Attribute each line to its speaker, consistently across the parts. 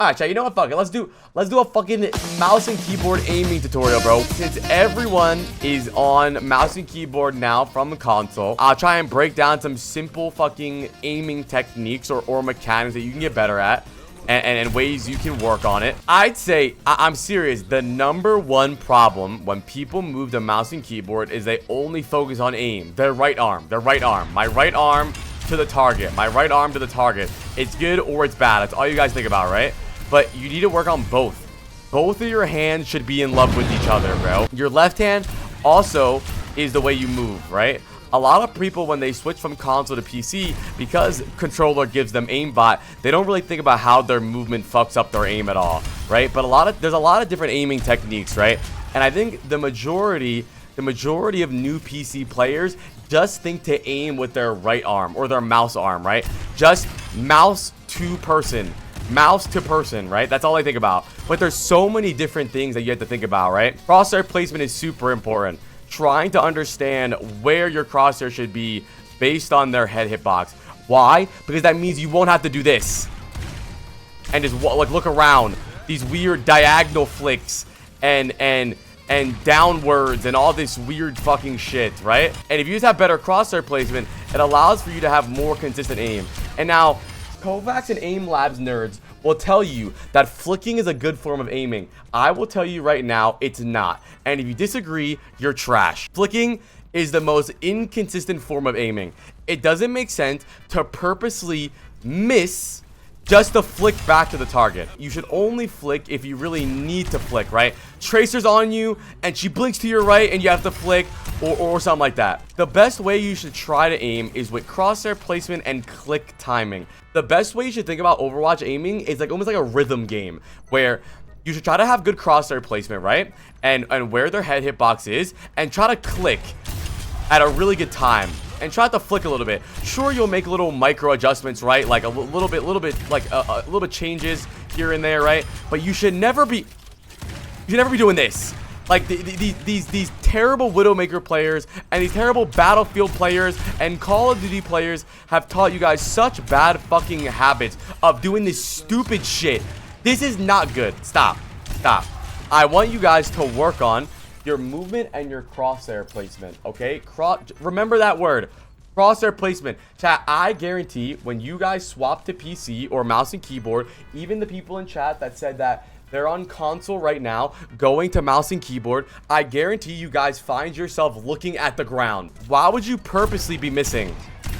Speaker 1: Alright, chat, you know what? Fuck it. Let's do a fucking mouse and keyboard aiming tutorial, bro. Since everyone is on mouse and keyboard now from the console, I'll try and break down some simple fucking aiming techniques or mechanics that you can get better at and ways you can work on it. I'd say, I'm serious, the #1 problem when people move to mouse and keyboard is they only focus on aim. Their right arm. My right arm to the target. My right arm to the target. It's good or it's bad. That's all you guys think about, right? But you need to work on both. Both of your hands should be in love with each other, bro. Your left hand also is the way you move, right? A lot of people, when they switch from console to PC, because controller gives them aimbot, they don't really think about how their movement fucks up their aim at all, right? But there's a lot of different aiming techniques, right? And I think the majority of new PC players just think to aim with their right arm or their mouse arm, right? Just mouse to person. Mouse to person, right? That's all I think about. But there's so many different things that you have to think about, right? Crosshair placement is super important. Trying to understand where your crosshair should be based on their head hitbox. Why? Because that means you won't have to do this and just like look around. These weird diagonal flicks and downwards and all this weird fucking shit, right? And if you just have better crosshair placement, it allows for you to have more consistent aim. And now Kovacs and Aim Labs nerds will tell you that flicking is a good form of aiming. I will tell you right now, it's not. And if you disagree, you're trash. Flicking is the most inconsistent form of aiming. It doesn't make sense to purposely miss just to flick back to the target. You should only flick if you really need to flick, right? Tracer's on you and she blinks to your right and you have to flick or something like that. The best way you should try to aim is with crosshair placement and click timing. The best way you should think about Overwatch aiming is like almost like a rhythm game where you should try to have good crosshair placement, right? And where their head hitbox is and try to click at a really good time. And try to flick a little bit. Sure, you'll make little micro adjustments, right? Like a little bit, like a little bit changes here and there, right? But you should never be doing this. Like these terrible Widowmaker players and these terrible Battlefield players and Call of Duty players have taught you guys such bad fucking habits of doing this stupid shit. This is not good. Stop. I want you guys to work on your movement and your crosshair placement, okay? Remember that word, crosshair placement. Chat, I guarantee when you guys swap to PC or mouse and keyboard, even the people in chat that said that they're on console right now, going to mouse and keyboard, I guarantee you guys find yourself looking at the ground. Why would you purposely be missing?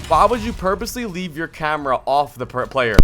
Speaker 1: Why would you purposely leave your camera off the player?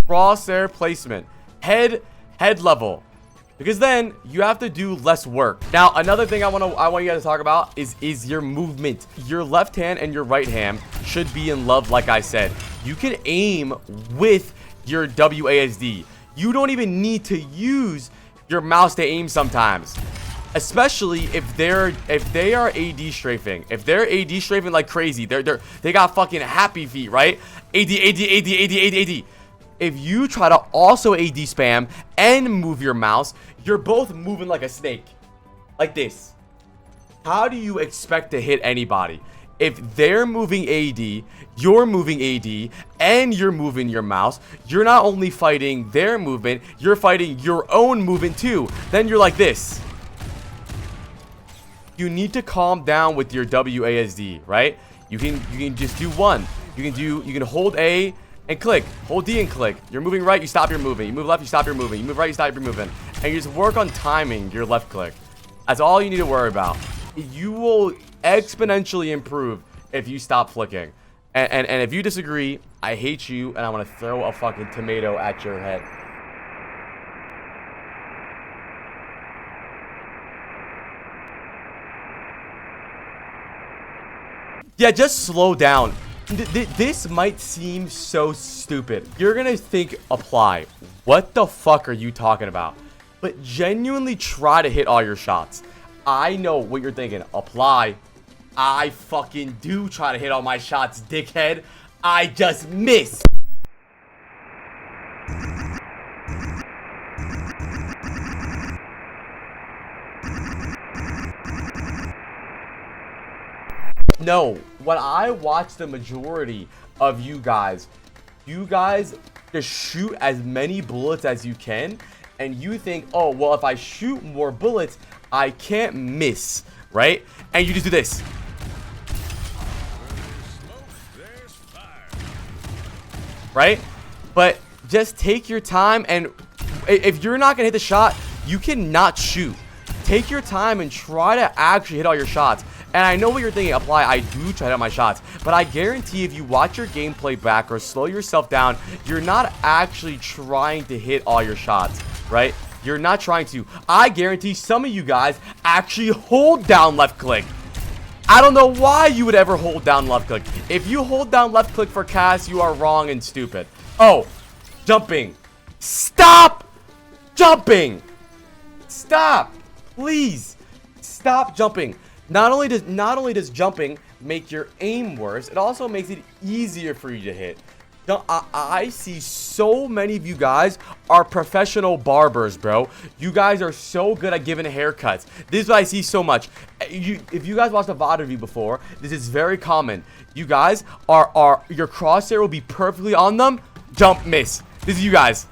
Speaker 1: Crosshair placement, head level, because then you have to do less work. Now another thing I want you guys to talk about is your movement. Your left hand and your right hand should be in love. Like I said, you can aim with your WASD. You don't even need to use your mouse to aim sometimes, especially if they are AD strafing. If they're AD strafing like crazy, they got fucking happy feet, right? AD. If you try to also AD spam and move your mouse, you're both moving like a snake. Like this. How do you expect to hit anybody? If they're moving AD, you're moving AD, and you're moving your mouse, you're not only fighting their movement, you're fighting your own movement too. Then you're like this. You need to calm down with your WASD, right? You can just do one. You can hold A and click, hold D and click. You're moving right, you stop your moving. You move left, you stop your moving. You move right, you stop your moving. And you just work on timing your left click. That's all you need to worry about. You will exponentially improve if you stop flicking. And if you disagree, I hate you and I want to throw a fucking tomato at your head. Yeah, just slow down. This might seem so stupid. You're gonna think apply. What the fuck are you talking about? But genuinely try to hit all your shots. I know what you're thinking. Apply. I fucking do try to hit all my shots, dickhead. I just miss. No, when I watch the majority of you guys just shoot as many bullets as you can, and you think, oh, well, if I shoot more bullets, I can't miss, right? And you just do this. Right? But just take your time, and if you're not gonna hit the shot, you cannot shoot. Take your time and try to actually hit all your shots. And I know what you're thinking, apply. I do try to hit my shots, but I guarantee if you watch your gameplay back or slow yourself down, you're not actually trying to hit all your shots, right? You're not trying to. I guarantee some of you guys actually hold down left click. I don't know why you would ever hold down left click. If you hold down left click for cast, you are wrong and stupid. Oh, jumping. Stop jumping. Stop. Please. Stop jumping. Not only does jumping make your aim worse, it also makes it easier for you to hit. I see so many of you guys are professional barbers, bro. You guys are so good at giving haircuts. This is what I see so much. If you guys watched a VOD review before, this is very common. You guys are your crosshair will be perfectly on them. Jump, miss. This is you guys.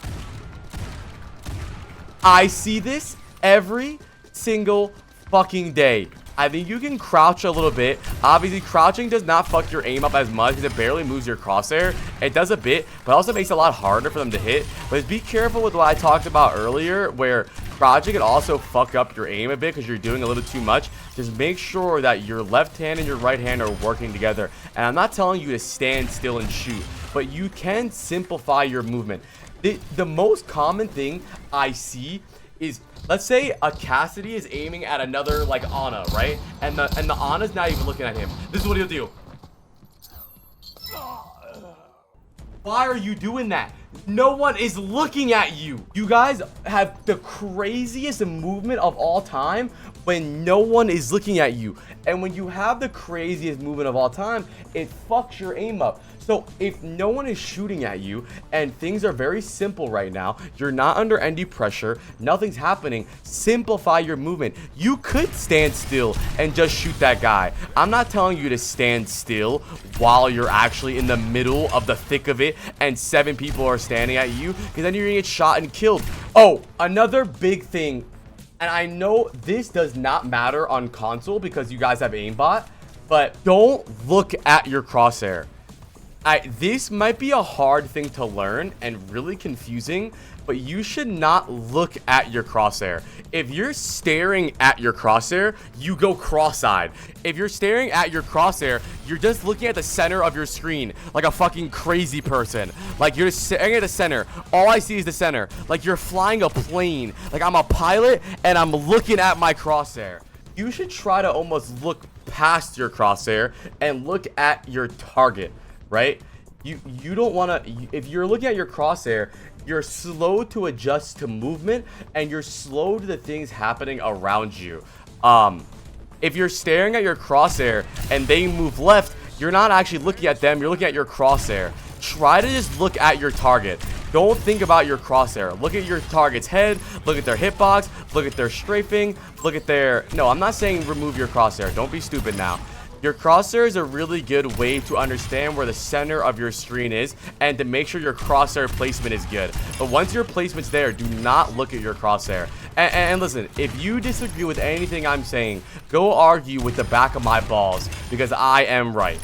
Speaker 1: I see this every single fucking day. I think you can crouch a little bit. Obviously, crouching does not fuck your aim up as much because it barely moves your crosshair. It does a bit, but also makes it a lot harder for them to hit. But just be careful with what I talked about earlier, where crouching can also fuck up your aim a bit because you're doing a little too much. Just make sure that your left hand and your right hand are working together. And I'm not telling you to stand still and shoot, but you can simplify your movement. The most common thing I see is, let's say a Cassidy is aiming at another, like, Ana, right? And the Ana's not even looking at him. This is what he'll do. Why are you doing that? No one is looking at you. You guys have the craziest movement of all time when no one is looking at you. And when you have the craziest movement of all time, it fucks your aim up. So if no one is shooting at you and things are very simple right now, you're not under any pressure, nothing's happening, simplify your movement. You could stand still and just shoot that guy. I'm not telling you to stand still while you're actually in the middle of the thick of it and 7 people are standing at you, because then you're gonna get shot and killed. Oh, another big thing, and I know this does not matter on console because you guys have aimbot, but don't look at your crosshair. This might be a hard thing to learn and really confusing, but you should not look at your crosshair. If you're staring at your crosshair, you go cross-eyed. If you're staring at your crosshair, you're just looking at the center of your screen like a fucking crazy person. Like, you're just staring at the center. All I see is the center. Like you're flying a plane. Like I'm a pilot and I'm looking at my crosshair. You should try to almost look past your crosshair and look at your target. Right? You don't want to, if you're looking at your crosshair, you're slow to adjust to movement and you're slow to the things happening around you. If you're staring at your crosshair and they move left, you're not actually looking at them, you're looking at your crosshair. Try to just look at your target. Don't think about your crosshair. Look at your target's head, look at their hitbox, look at their strafing, look at their, no, I'm not saying remove your crosshair. Don't be stupid now. Your crosshair is a really good way to understand where the center of your screen is and to make sure your crosshair placement is good. But once your placement's there, do not look at your crosshair. And listen, if you disagree with anything I'm saying, go argue with the back of my balls because I am right.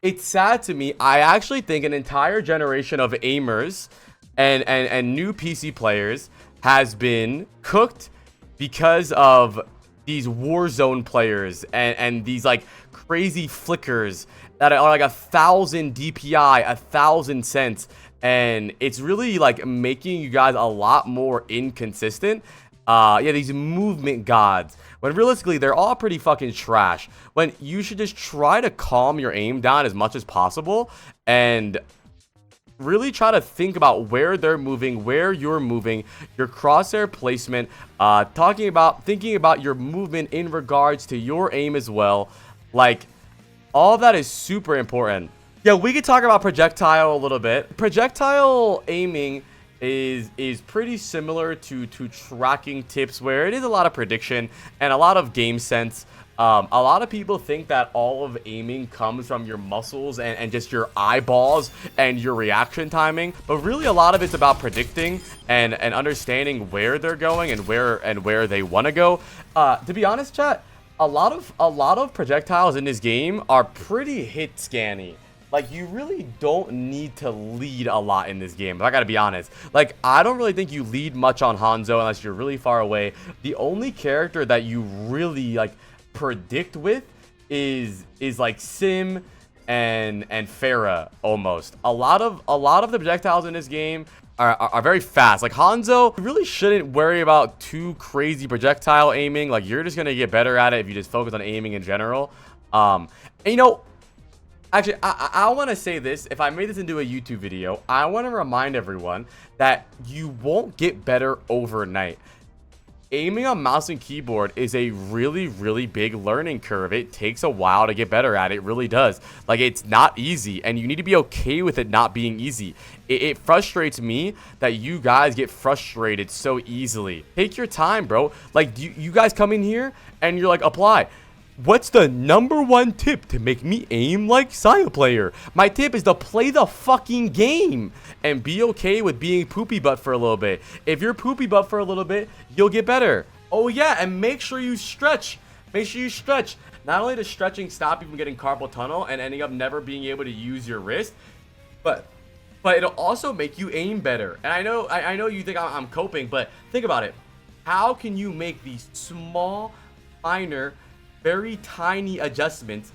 Speaker 1: It's sad to me. I actually think an entire generation of aimers and new PC players has been cooked because of these Warzone players and these like crazy flickers that are like 1,000 DPI, 1,000 cents, and it's really like making you guys a lot more inconsistent. yeah, these movement gods, when realistically they're all pretty fucking trash. When you should just try to calm your aim down as much as possible and really try to think about where they're moving, where you're moving, your crosshair placement, thinking about your movement in regards to your aim as well. Like, all of that is super important. Yeah, we could talk about projectile a little bit. Projectile aiming is pretty similar to tracking tips, where it is a lot of prediction and a lot of game sense. A lot of people think that all of aiming comes from your muscles and just your eyeballs and your reaction timing, but really a lot of it's about predicting and understanding where they're going and where they want to go. To be honest, chat, a lot of projectiles in this game are pretty hit scanny. Like, you really don't need to lead a lot in this game, I gotta be honest. Like, I don't really think you lead much on Hanzo unless you're really far away. The only character that you really, like, predict with is like Sim and Farah almost. A lot of the projectiles in this game are very fast. Like Hanzo, you really shouldn't worry about too crazy projectile aiming. Like, you're just gonna get better at it if you just focus on aiming in general. And you know, actually, I want to say this. If I made this into a YouTube video, I want to remind everyone that you won't get better overnight. Aiming on mouse and keyboard is a really, really big learning curve. It takes a while to get better at it. It really does. Like, it's not easy, and you need to be okay with it not being easy. It frustrates me that you guys get frustrated so easily. Take your time, bro. Like, you guys come in here, and you're like, apply. What's the #1 tip to make me aim like Saya player? My tip is to play the fucking game and be okay with being poopy butt for a little bit. If you're poopy butt for a little bit, you'll get better. Oh yeah, and make sure you stretch. Make sure you stretch. Not only does stretching stop you from getting carpal tunnel and ending up never being able to use your wrist, but it'll also make you aim better. And I know you think I'm coping, but think about it. How can you make these small, minor, very tiny adjustments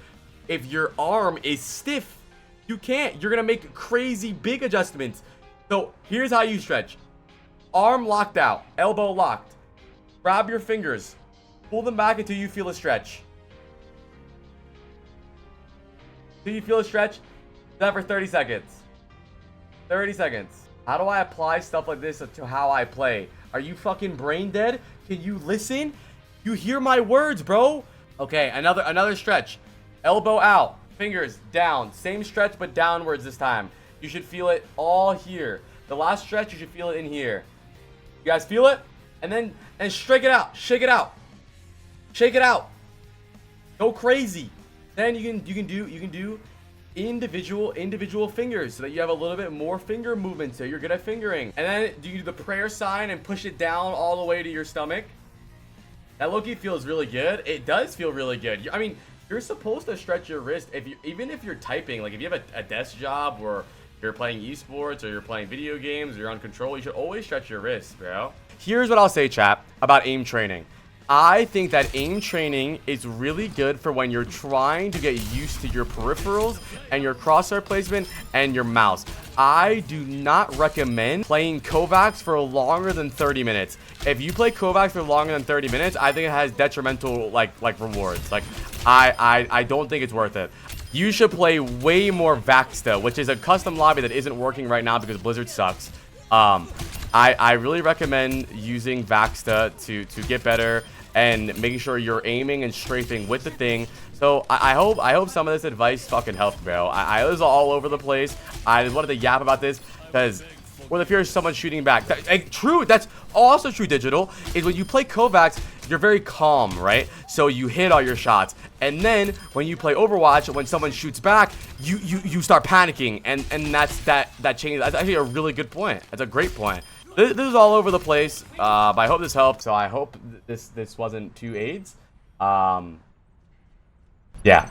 Speaker 1: if your arm is stiff? You can't. You're gonna make crazy big adjustments. So here's how you stretch. Arm locked out, elbow locked. Grab your fingers, pull them back until you feel a stretch. Until you feel a stretch. Do that for 30 seconds. 30 seconds. How do I apply stuff like this to how I play? Are you fucking brain dead? Can you listen? You hear my words, bro? Okay, another stretch. Elbow out, fingers down. Same stretch, but downwards this time. You should feel it all here. The last stretch, you should feel it in here. You guys feel it? And shake it out. Shake it out. Shake it out. Go crazy. Then you can do individual fingers so that you have a little bit more finger movement, so you're good at fingering. And then you do the prayer sign and push it down all the way to your stomach. That low-key feels really good. It does feel really good. I mean, you're supposed to stretch your wrist even if you're typing. Like, if you have a desk job or you're playing esports or you're playing video games or you're on control, you should always stretch your wrist, bro. Here's what I'll say, chat, about aim training. I think that aim training is really good for when you're trying to get used to your peripherals and your crosshair placement and your mouse. I do not recommend playing Kovacs for longer than 30 minutes. If you play Kovacs for longer than 30 minutes, I think it has detrimental like rewards. Like, I don't think it's worth it. You should play way more Vaxta, which is a custom lobby that isn't working right now because Blizzard sucks. I really recommend using Vaxta to get better and making sure you're aiming and strafing with the thing. So I hope some of this advice fucking helped, bro. I was all over the place. I just wanted to yap about this because what if you're someone shooting back? True, that's also true, Digital, is when you play Kovacs, you're very calm, right? So you hit all your shots. And then when you play Overwatch, when someone shoots back, you start panicking. And that changes. That's actually a really good point. That's a great point. This is all over the place, but I hope this helped. So I hope this wasn't too AIDS. Yeah.